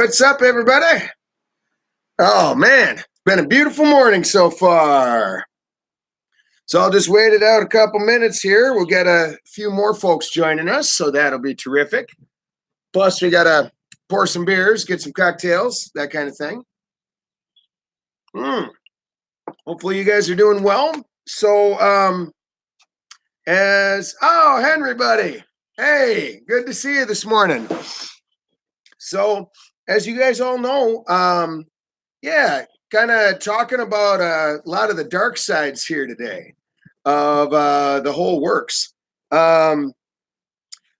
What's up, everybody? Oh, man, it's been a beautiful morning so far. So I'll just wait it out a couple minutes here. We'll get a few more folks joining us, so that'll be terrific. Plus, we got to pour some beers, get some cocktails, that kind of thing. Hopefully you guys are doing well. So, Henry, buddy. Hey, good to see you this morning. So, as you guys all know, kind of talking about a lot of the dark sides here today of the whole works. I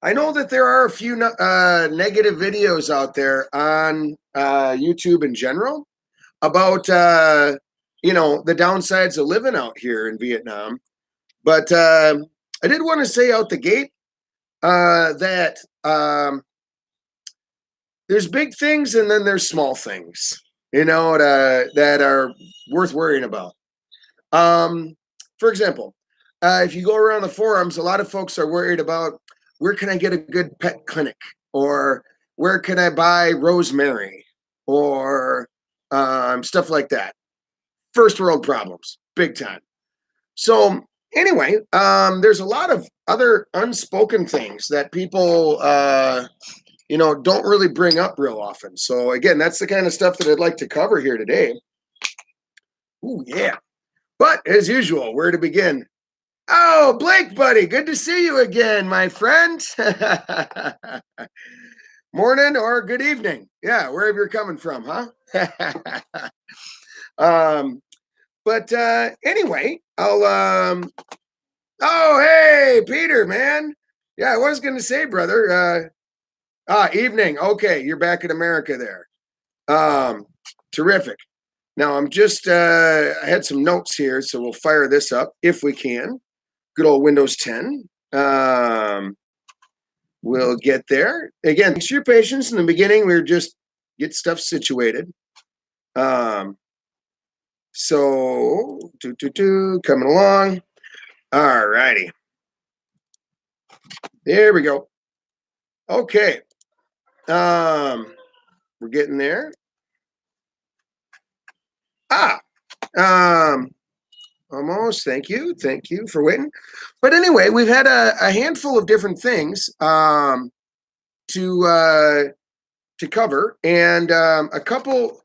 know that there are a few negative videos out there on YouTube in general about the downsides of living out here in Vietnam. But I did want to say out the gate that there's big things and then there's small things, that are worth worrying about. For example, if you go around the forums, a lot of folks are worried about where can I get a good pet clinic, or where can I buy rosemary, or stuff like that. First world problems, big time. So anyway, there's a lot of other unspoken things that people don't really bring up real often. So again, that's the kind of stuff that I'd like to cover here today. Ooh, yeah. But as usual, where to begin? Oh, Blake, buddy, good to see you again, my friend. Morning or good evening. Yeah, wherever you're coming from, huh? Anyway, I'll oh, hey, Peter, man. Yeah, I was going to say, brother, evening. Okay, you're back in America there. Terrific. Now I'm just I had some notes here, so we'll fire this up if we can. Good old Windows 10. We'll get there. Again, thanks for your patience in the beginning. We were just get stuff situated. So coming along. All righty. There we go. Okay. We're getting there. Almost. Thank you for waiting. But anyway, we've had a handful of different things to cover, and a couple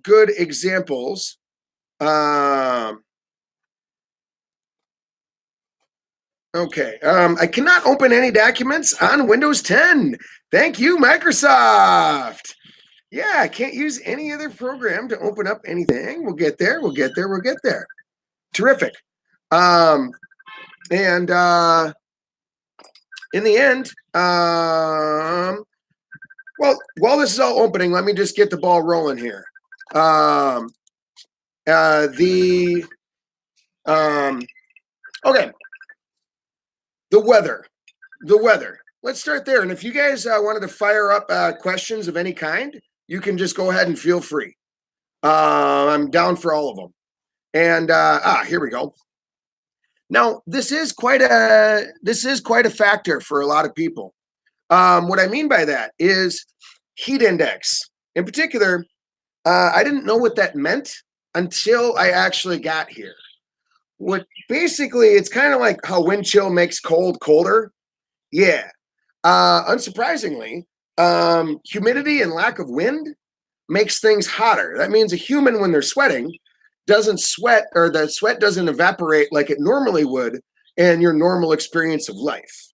good examples. Okay. I cannot open any documents on Windows 10. Thank you, Microsoft. Yeah, I can't use any other program to open up anything. We'll get there. Terrific. And in the end, well, while this is all opening, let me just get the ball rolling here. Okay. The weather. Let's start there. And if you guys wanted to fire up questions of any kind, you can just go ahead and feel free. I'm down for all of them. And here we go. Now, this is quite a factor for a lot of people. What I mean by that is heat index. In particular, I didn't know what that meant until I actually got here. It's kind of like how wind chill makes cold colder. Yeah. Unsurprisingly, humidity and lack of wind makes things hotter. That means a human, when they're sweating, doesn't sweat, or the sweat doesn't evaporate like it normally would in your normal experience of life.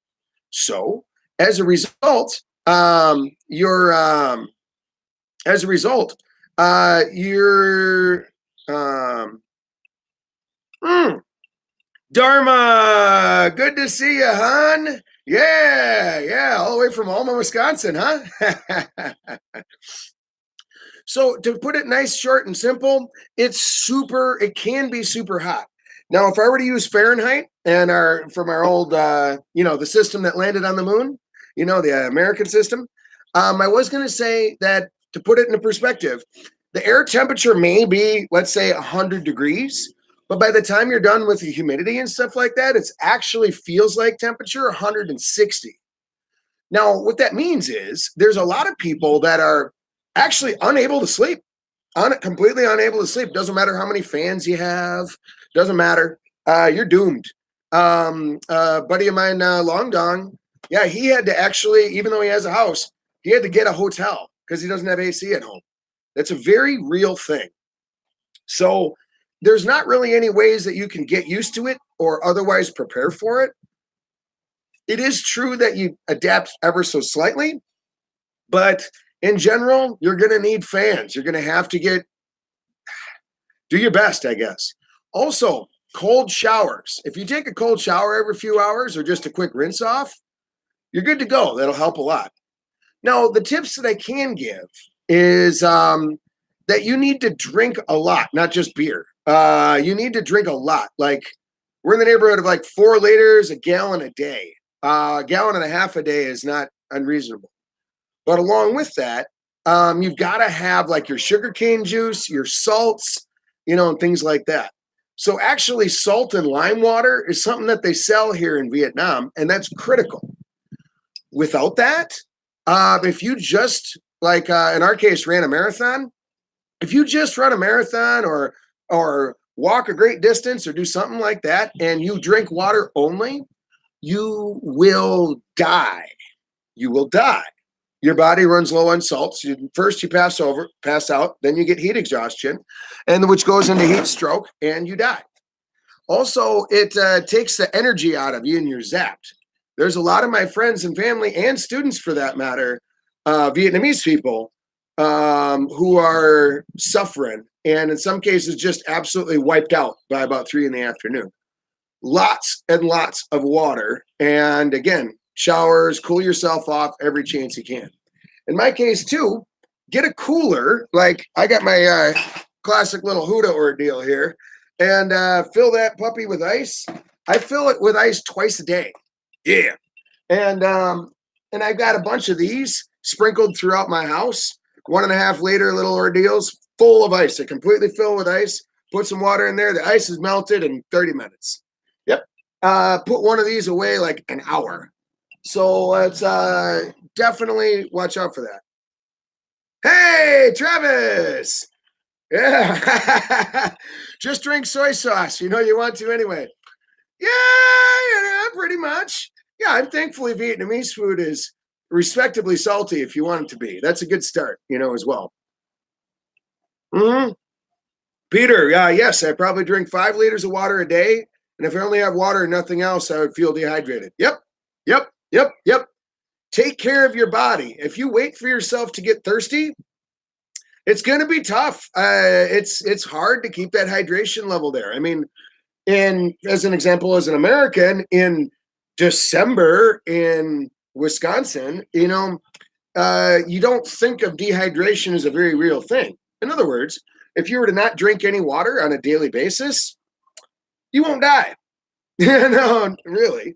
So as a result, Dharma, good to see you, hon. Yeah, all the way from Alma, Wisconsin, huh? So to put it nice, short, and simple, it can be super hot. Now, if I were to use Fahrenheit and from our old, the system that landed on the moon, the American system, I was going to say that, to put it into perspective, the air temperature may be, let's say, 100 degrees, but by the time you're done with the humidity and stuff like that, it actually feels like temperature 160. Now, what that means is there's a lot of people that are actually unable to sleep, completely unable to sleep. Doesn't matter how many fans you have, doesn't matter. You're doomed. Buddy of mine, Long Dong, yeah, he had to actually, even though he has a house, he had to get a hotel because he doesn't have AC at home. That's a very real thing. So there's not really any ways that you can get used to it or otherwise prepare for it. It is true that you adapt ever so slightly, but in general, you're going to need fans. You're going to have to do your best, I guess. Also, cold showers. If you take a cold shower every few hours or just a quick rinse off, you're good to go. That'll help a lot. Now, the tips that I can give is that you need to drink a lot, not just beer. You need to drink a lot. Like, we're in the neighborhood of like 4 liters, a gallon a day. A gallon and a half a day is not unreasonable. But along with that, you've got to have like your sugarcane juice, your salts, and things like that. So actually, salt and lime water is something that they sell here in Vietnam, and that's critical. Without that, if you just like in our case ran a marathon, if you just run a marathon or walk a great distance or do something like that, and you drink water only, you will die. You will die. Your body runs low on salts. First, you pass out, then you get heat exhaustion, and which goes into heat stroke, and you die. Also, it takes the energy out of you, and you're zapped. There's a lot of my friends and family and students, for that matter, Vietnamese people, who are suffering, and in some cases, just absolutely wiped out by about 3 p.m. Lots and lots of water, and again, showers, cool yourself off every chance you can. In my case, too, get a cooler. Like, I got my classic little Huda ordeal here, and fill that puppy with ice. I fill it with ice twice a day. Yeah. And I've got a bunch of these sprinkled throughout my house. 1.5 liter little ordeals full of ice. I completely fill with ice, put some water in there. The ice is melted in 30 minutes. Yep. Put one of these away like an hour. So let's definitely watch out for that. Hey, Travis. Yeah. Just drink soy sauce. You know you want to anyway. Yeah, pretty much. Yeah, and thankfully Vietnamese food is respectably salty if you want it to be. That's a good start, as well. Mm-hmm. Peter, yes, I probably drink 5 liters of water a day. And if I only have water and nothing else, I would feel dehydrated. Yep. Take care of your body. If you wait for yourself to get thirsty, it's going to be tough. It's hard to keep that hydration level there. I mean, and as an example, as an American, in December in Wisconsin, you don't think of dehydration as a very real thing. In other words, if you were to not drink any water on a daily basis, you won't die. No, really.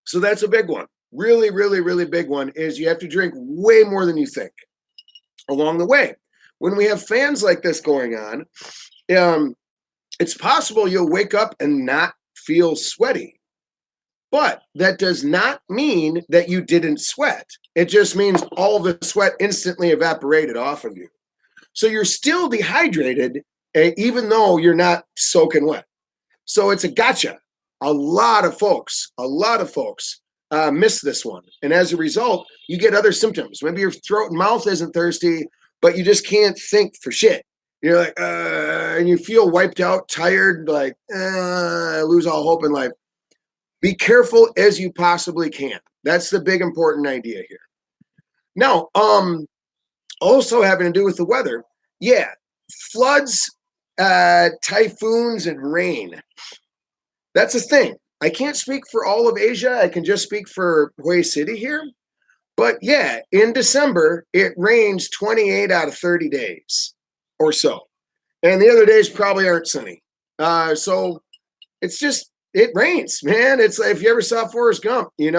So that's a big one. Really, really, really big one is you have to drink way more than you think along the way. When we have fans like this going on, it's possible you'll wake up and not feel sweaty. But that does not mean that you didn't sweat. It just means all the sweat instantly evaporated off of you. So you're still dehydrated, even though you're not soaking wet. So it's a gotcha. A lot of folks miss this one. And as a result, you get other symptoms. Maybe your throat and mouth isn't thirsty, but you just can't think for shit. You're like, and you feel wiped out, tired, like, lose all hope in life. Be careful as you possibly can. That's the big important idea here. Now, also having to do with the weather, floods, typhoons, and rain. That's a thing. I can't speak for all of Asia. I can just speak for Hue City here. But in December, it rains 28 out of 30 days or so. And the other days probably aren't sunny. So it's just, it rains, man. It's like, if you ever saw Forrest Gump, it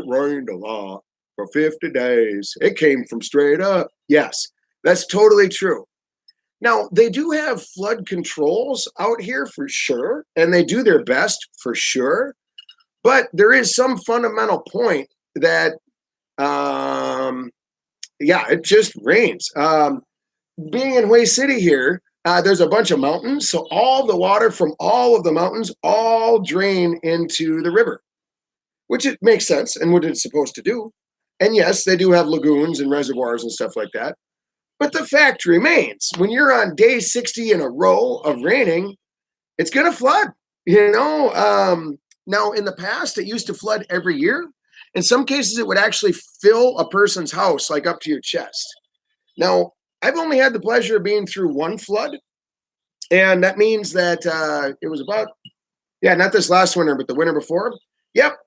rained a lot for 50 days. It came from straight up. Yes, that's totally true. Now, they do have flood controls out here for sure, and they do their best for sure. But there is some fundamental point that Yeah, it just rains. Being in Way City here, there's a bunch of mountains, so all the water from all of the mountains all drain into the river, which it makes sense and what it's supposed to do. And yes, they do have lagoons and reservoirs and stuff like that. But the fact remains, when you're on day 60 in a row of raining, it's going to flood. Now, in the past, it used to flood every year. In some cases, it would actually fill a person's house, like up to your chest. Now, I've only had the pleasure of being through one flood. And that means that it was about, yeah, not this last winter, but the winter before. Yep.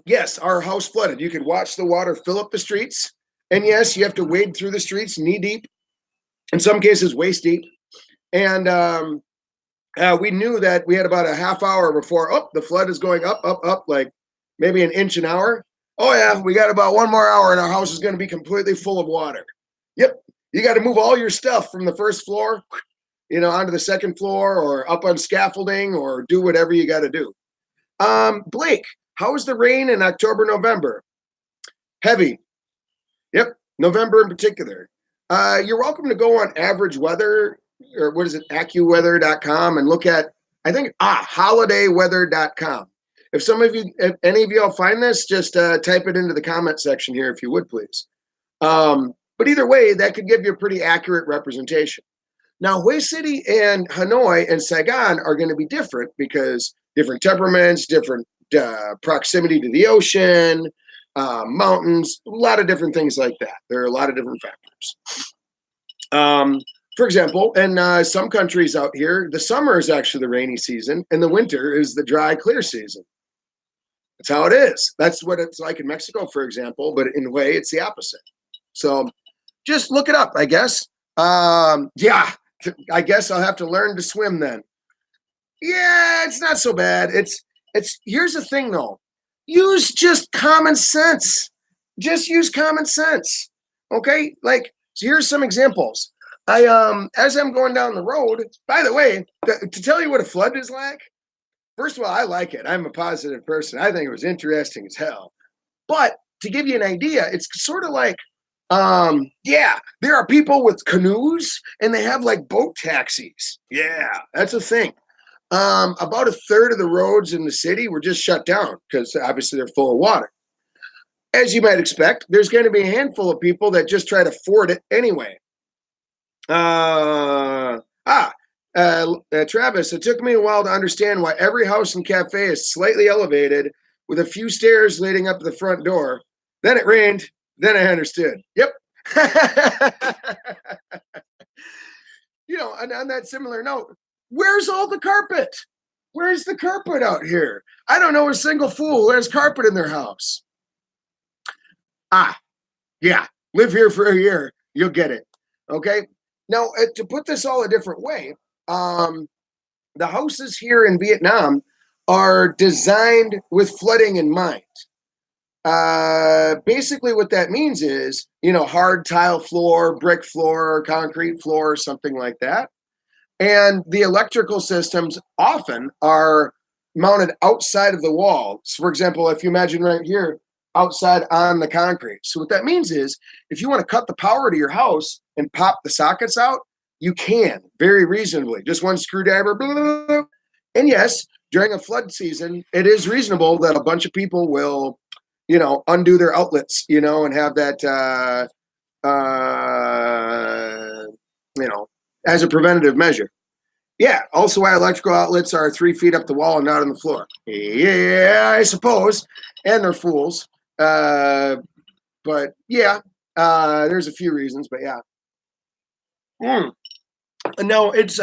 Yes, our house flooded. You could watch the water fill up the streets. And yes, you have to wade through the streets knee deep, in some cases waist deep. And we knew that we had about a half hour before, the flood is going up, like maybe an inch an hour. Oh, yeah, we got about one more hour and our house is going to be completely full of water. Yep, you got to move all your stuff from the first floor, onto the second floor or up on scaffolding or do whatever you got to do. Blake, how was the rain in October, November? Heavy. Yep, November in particular. You're welcome to go on average weather, or what is it, AccuWeather.com, and look at, I think, holidayweather.com. If any of you all find this, just type it into the comment section here if you would, please. But either way, that could give you a pretty accurate representation. Now, Hue City and Hanoi and Saigon are going to be different because different temperaments, different proximity to the ocean, mountains, a lot of different things like that. There are a lot of different factors. For example, in some countries out here, the summer is actually the rainy season and the winter is the dry, clear season. That's how it is. That's what it's like in Mexico, for example, but in a way, it's the opposite. So just look it up, I guess. Yeah, I guess I'll have to learn to swim then. Yeah, it's not so bad. Here's the thing though. Use just common sense. Just use common sense. Okay? Like, so here's some examples. As I'm going down the road, by the way, to tell you what a flood is like, first of all, I like it. I'm a positive person. I think it was interesting as hell. But to give you an idea, it's sort of like, there are people with canoes and they have like boat taxis. Yeah, that's a thing. About a third of the roads in the city were just shut down because obviously they're full of water. As you might expect, there's going to be a handful of people that just try to ford it anyway. Travis, it took me a while to understand why every house and cafe is slightly elevated with a few stairs leading up to the front door. Then it rained. Then I understood. Yep. And on that similar note, where's all the carpet? Where's the carpet out here? I don't know a single fool who has carpet in their house. Yeah, live here for a year. You'll get it. Okay. Now, to put this all a different way, the houses here in Vietnam are designed with flooding in mind. Basically what that means is, hard tile floor, brick floor, concrete floor, something like that. And the electrical systems often are mounted outside of the wall. So for example, if you imagine right here, outside on the concrete. So what that means is if you want to cut the power to your house and pop the sockets out, you can very reasonably, just one screwdriver. Blah, blah, blah. And yes, during a flood season, it is reasonable that a bunch of people will, undo their outlets, and have that, as a preventative measure. Yeah. Also why electrical outlets are 3 feet up the wall and not on the floor. Yeah, I suppose. And they're fools. But yeah, there's a few reasons, but yeah. No, it's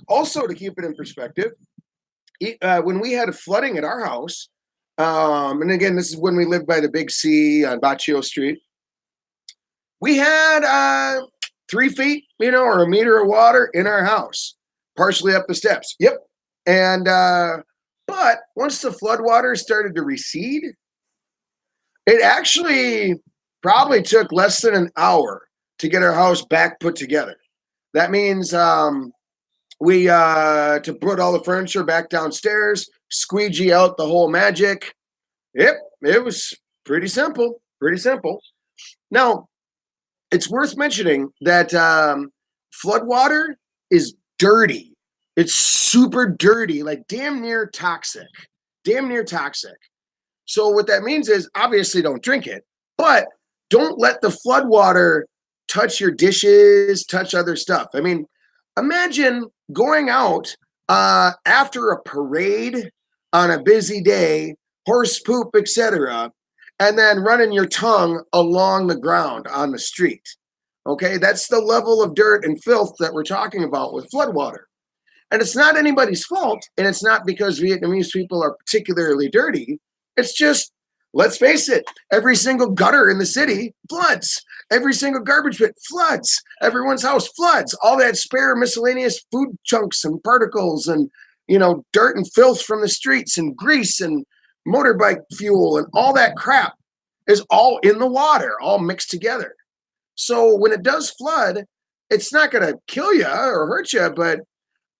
also to keep it in perspective. When we had a flooding at our house, and again, this is when we lived by the Big C on Baccio Street. We had 3 feet, or a meter of water in our house, partially up the steps. Yep. And but once the floodwater started to recede, it actually probably took less than an hour to get our house back put together. That means we to put all the furniture back downstairs, squeegee out the whole magic. Yep, it was pretty simple. Pretty simple. Now, it's worth mentioning that flood water is dirty. It's super dirty, like damn near toxic. Damn near toxic. So what that means is obviously don't drink it, but don't let the flood water touch your dishes, touch other stuff. I mean, imagine going out after a parade on a busy day, horse poop, etc., and then running your tongue along the ground on the street. Okay, that's the level of dirt and filth that we're talking about with floodwater. And it's not anybody's fault, and it's not because Vietnamese people are particularly dirty. It's just, let's face it, every single gutter in the city floods. Every single garbage pit floods. Everyone's house floods. All that spare miscellaneous food chunks and particles and, dirt and filth from the streets and grease and motorbike fuel and all that crap is all in the water, all mixed together. So when it does flood, it's not going to kill you or hurt you, but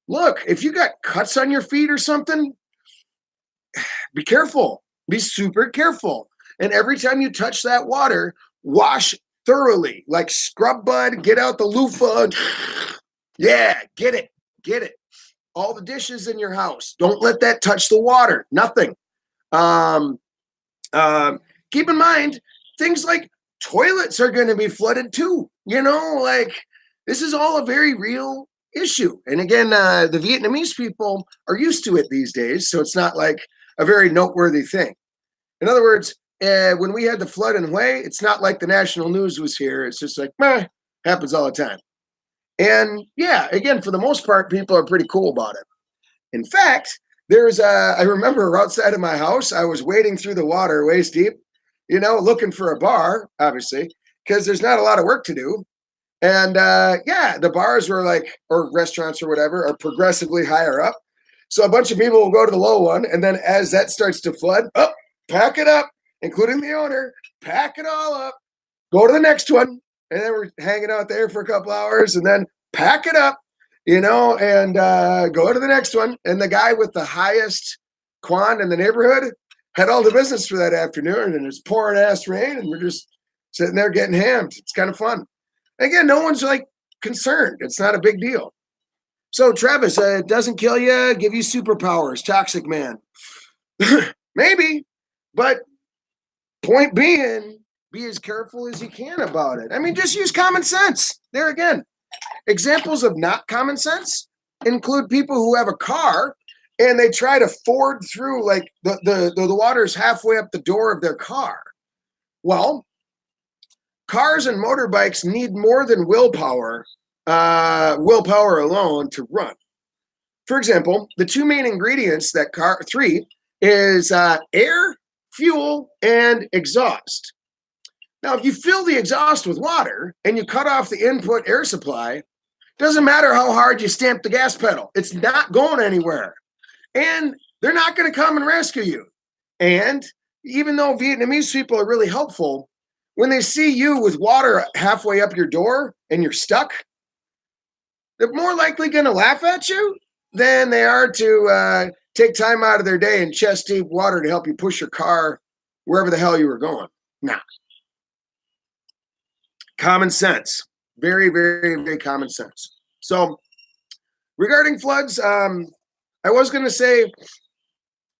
look, if you got cuts on your feet or something, be careful. Be super careful. And every time you touch that water, wash thoroughly. Like scrub bud, get out the loofah. Yeah, get it. All the dishes in your house. Don't let that touch the water. Nothing. Keep in mind, things like toilets are going to be flooded too. This is all a very real issue. And again, the Vietnamese people are used to it these days, so it's not like a very noteworthy thing. In other words, when we had the flood in Hue, it's not like the national news was here. It's just like, meh, happens all the time. And yeah, again, for the most part, people are pretty cool about it. In fact, I remember outside of my house, I was wading through the water waist deep, looking for a bar, obviously, because there's not a lot of work to do. And the bars were or restaurants or whatever, are progressively higher up. So a bunch of people will go to the low one. And then as that starts to flood, pack it up, including the owner, pack it all up, go to the next one. And then we're hanging out there for a couple hours and then pack it up, and go to the next one. And the guy with the highest quan in the neighborhood had all the business for that afternoon, and it's pouring ass rain, and we're just sitting there getting hammed. It's kind of fun. Again, no one's concerned. It's not a big deal. So Travis, it doesn't kill you, give you superpowers, toxic man. Maybe, but point being, be as careful as you can about it. I mean, just use common sense. There again, examples of not common sense include people who have a car and they try to ford through the water's halfway up the door of their car. Well, cars and motorbikes need more than willpower alone to run. For example, the two main ingredients three is air, fuel, and exhaust. Now, if you fill the exhaust with water and you cut off the input air supply, doesn't matter how hard you stamp the gas pedal. It's not going anywhere. And they're not going to come and rescue you. And even though Vietnamese people are really helpful, when they see you with water halfway up your door and you're stuck, they're more likely going to laugh at you than they are to take time out of their day and chest deep water to help you push your car wherever the hell you were going. Nah. Common sense. Very, very, very common sense. So regarding floods, I was going to say,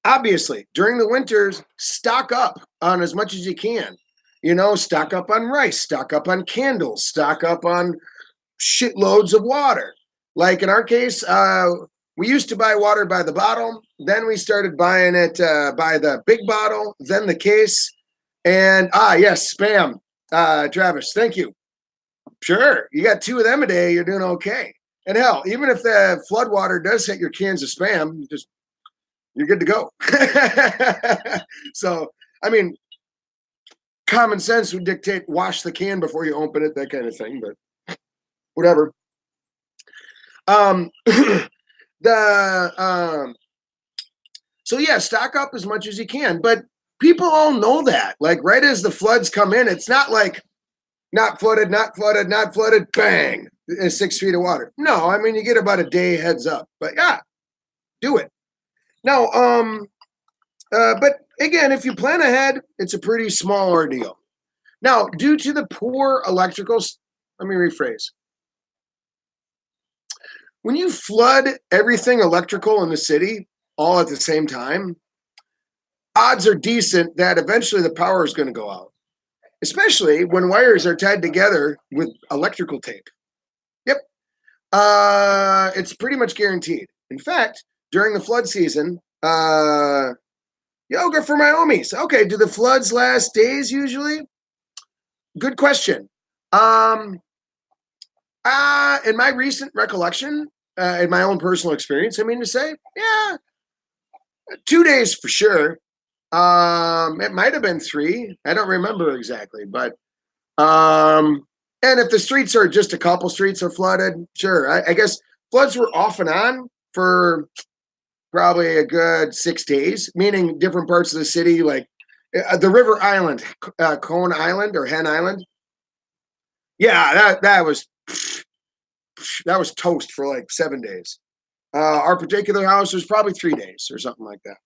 obviously, during the winters, stock up on as much as you can. Stock up on rice, stock up on candles, stock up on shitloads of water. Like in our case, we used to buy water by the bottle. Then we started buying it by the big bottle, then the case. And, yes, Spam. Travis, thank you. Sure, you got 2 of them a day, you're doing okay. And hell, even if the flood water does hit your cans of Spam, you're good to go. So, I mean, common sense would dictate wash the can before you open it, that kind of thing, but whatever. So yeah, stock up as much as you can, but people all know that. Right as the floods come in, it's not like not flooded, bang, 6 feet of water. No, I mean, you get about a day heads up, but yeah, do it. Now, but again, if you plan ahead, it's a pretty small ordeal. Now, due to the poor electricals, let me rephrase. When you flood everything electrical in the city all at the same time, odds are decent that eventually the power is going to go out, especially when wires are tied together with electrical tape. Yep. It's pretty much guaranteed. In fact, during the flood season, yoga for my homies. Okay, do the floods last days usually? Good question. Um, in my recent recollection, in my own personal experience, I mean to say, yeah, 2 days for sure. It might have been three. I don't remember exactly, but and if the streets are just a couple streets are flooded, sure. I guess floods were off and on for probably a good 6 days, meaning different parts of the city, like the River Island, Cone Island or Hen Island. Yeah, that was toast for like 7 days. Our particular house was probably 3 days or something like that.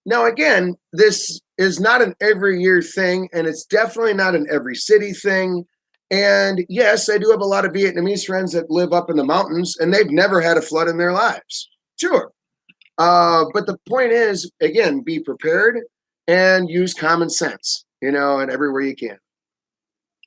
Now, again, this is not an every year thing, and it's definitely not an every city thing. And yes, I do have a lot of Vietnamese friends that live up in the mountains, and they've never had a flood in their lives. Sure. But the point is, again, be prepared and use common sense, and everywhere you can.